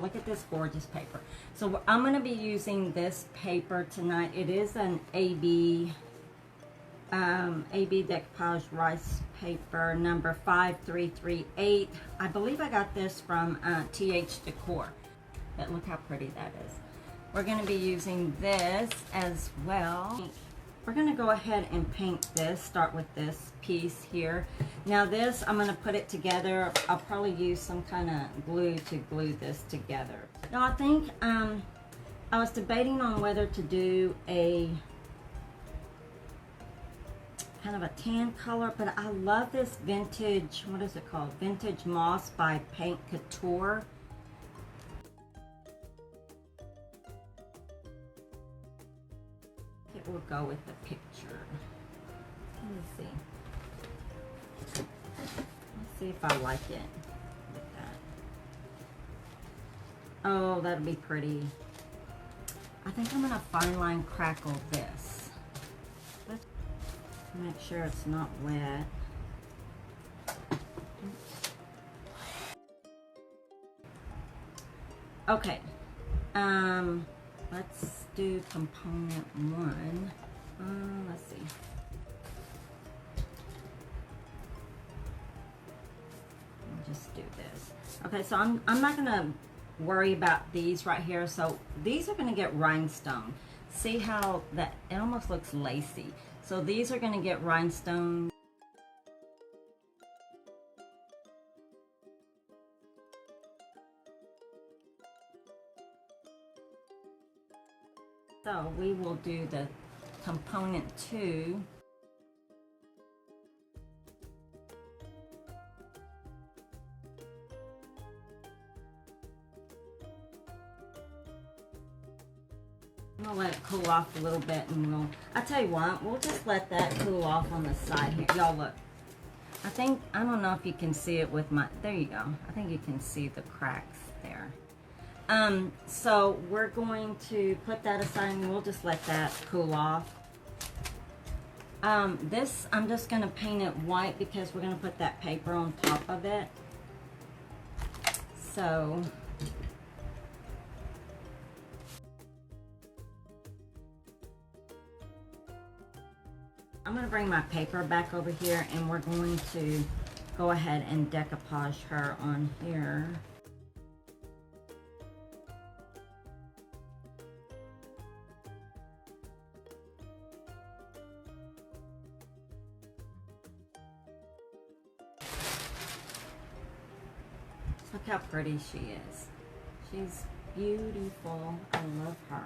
Look at this gorgeous paper. So I'm going to be using this paper tonight. It is an AB decoupage rice paper number 5338. I believe I got this from TH Decor. But look how pretty that is. We're going to be using this as well. We're going to go ahead and paint this. Start with this piece here. Now this, I'm going to put it together. I'll probably use some kind of glue to glue this together. Now I think I was debating on whether to do a kind of a tan color, but I love this vintage, what is it called? Vintage Moss by Paint Couture. It will go with the picture. Let me see. Let's see if I like it with that. Oh, that'll be pretty. I think I'm gonna fine line crackle this. Let's make sure it's not wet. Okay. Let's do component 1. Let's see. I'll just do this. Okay, so I'm not gonna worry about these right here. So these are gonna get rhinestone. See how that it almost looks lacy. So these are gonna get rhinestone. So we will do the component 2. I'm gonna let it cool off a little bit, and I tell you what, we'll just let that cool off on the side here. Y'all look. I don't know if you can see it with my, there you go. I think you can see the cracks there. So we're going to put that aside and we'll just let that cool off. This, I'm just going to paint it white because we're going to put that paper on top of it. So, I'm going to bring my paper back over here and we're going to go ahead and decoupage her on here. Look how pretty she is. She's beautiful. I love her.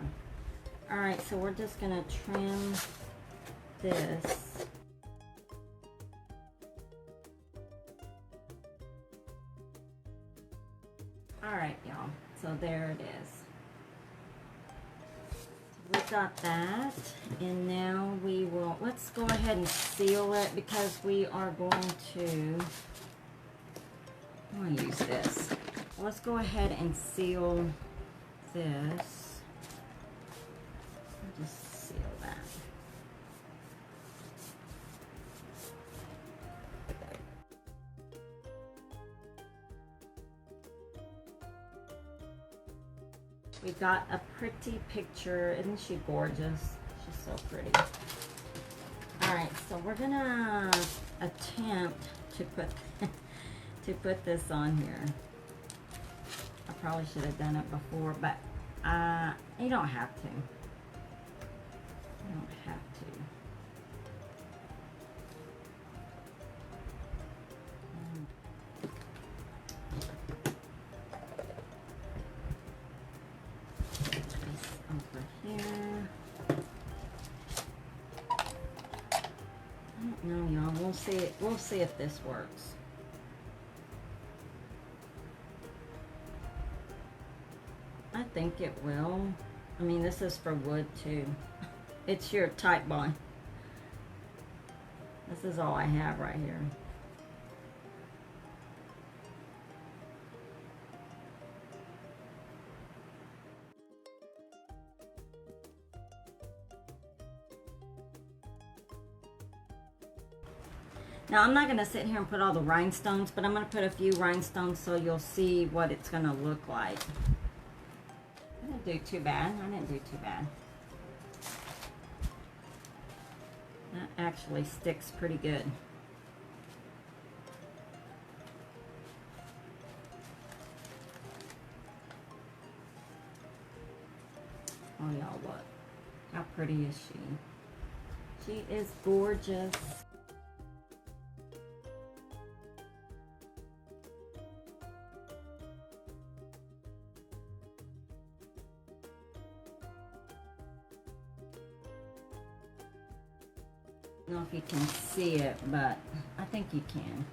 Alright, so we're just going to trim this. Alright, y'all. So there it is. We got that. And now we will, let's go ahead and seal it because we are going to, I'm going to use this. Let's go ahead and seal this. I'll just seal that. We got a pretty picture. Isn't she gorgeous? She's so pretty. Alright, so we're gonna attempt to put to put this on here. I probably should have done it before, but you don't have to. You don't have to. Over here. I don't know, y'all. We'll see. We'll see if this works. I think it will. I mean, this is for wood too. It's your type bond. This is all I have right here. Now, I'm not going to sit here and put all the rhinestones, but I'm going to put a few rhinestones so you'll see what it's going to look like. do too bad. I didn't do too bad. That actually sticks pretty good. Oh, y'all, look. How pretty is she? She is gorgeous. I don't know if you can see it, but I think you can.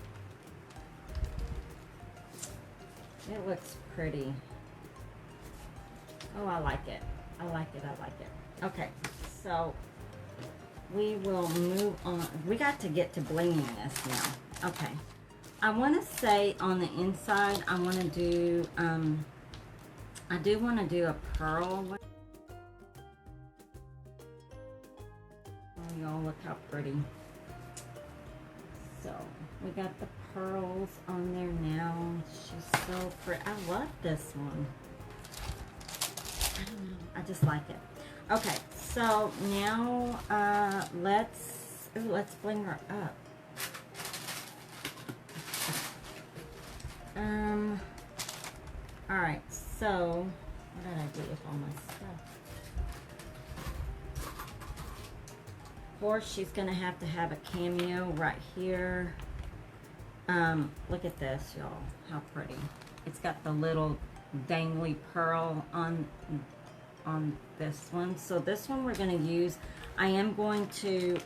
It looks pretty. Oh, I like it. I like it. I like it. Okay, so we will move on. We got to get to blinging this now. Okay. I want to say on the inside, I want to do, I do want to do a pearl. Oh, y'all, look how pretty. So, we got the pearls on there now. She's so pretty. I love this one. I don't know. I just like it. Okay, so now let's bling her up. All right. So what did I do with all my stuff? Of course, she's gonna have to have a cameo right here. Look at this, y'all. How pretty! It's got the little dangly pearl on this one. So this one we're going to use. I am going to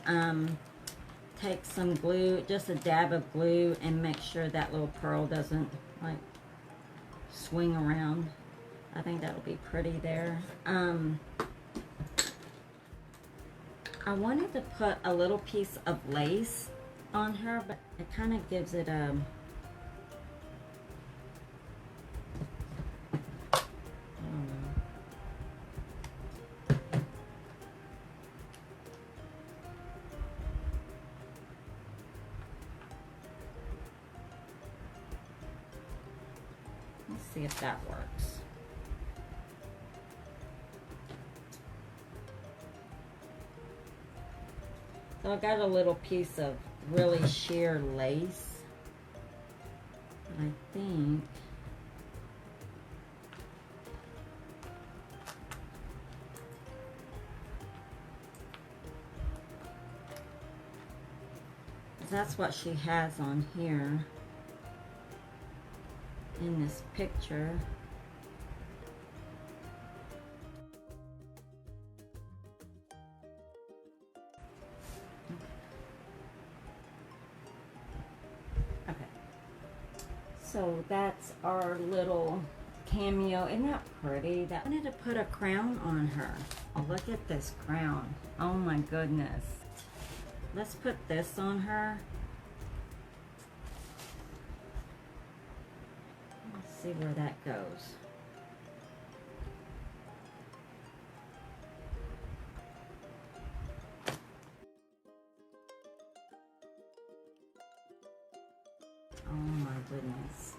take some glue, just a dab of glue, and make sure that little pearl doesn't like swing around. I think that'll be pretty there. I wanted to put a little piece of lace on her, but it kind of gives it a see if that works. So I got a little piece of really sheer lace. I think that's what she has on here. In this picture. Okay. So that's our little cameo. Isn't that pretty? I wanted to put a crown on her. Oh, look at this crown. Oh my goodness. Let's put this on her. See where that goes. Oh my goodness.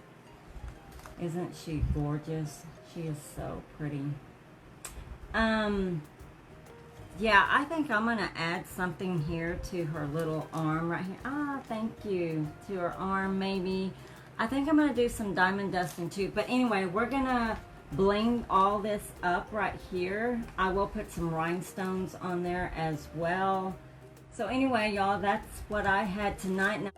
Isn't she gorgeous? She is so pretty. Yeah, I think I'm gonna add something here to her little arm right here. Ah, thank you. To her arm, maybe. I think I'm going to do some diamond dusting too. But anyway, we're going to bling all this up right here. I will put some rhinestones on there as well. So anyway, y'all, that's what I had tonight. Now,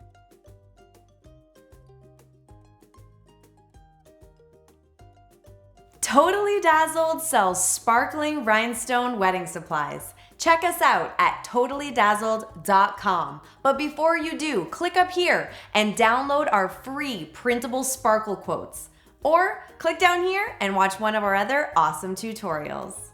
Totally Dazzled sells sparkling rhinestone wedding supplies. Check us out at totallydazzled.com. But before you do, click up here and download our free printable sparkle quotes. Or click down here and watch one of our other awesome tutorials.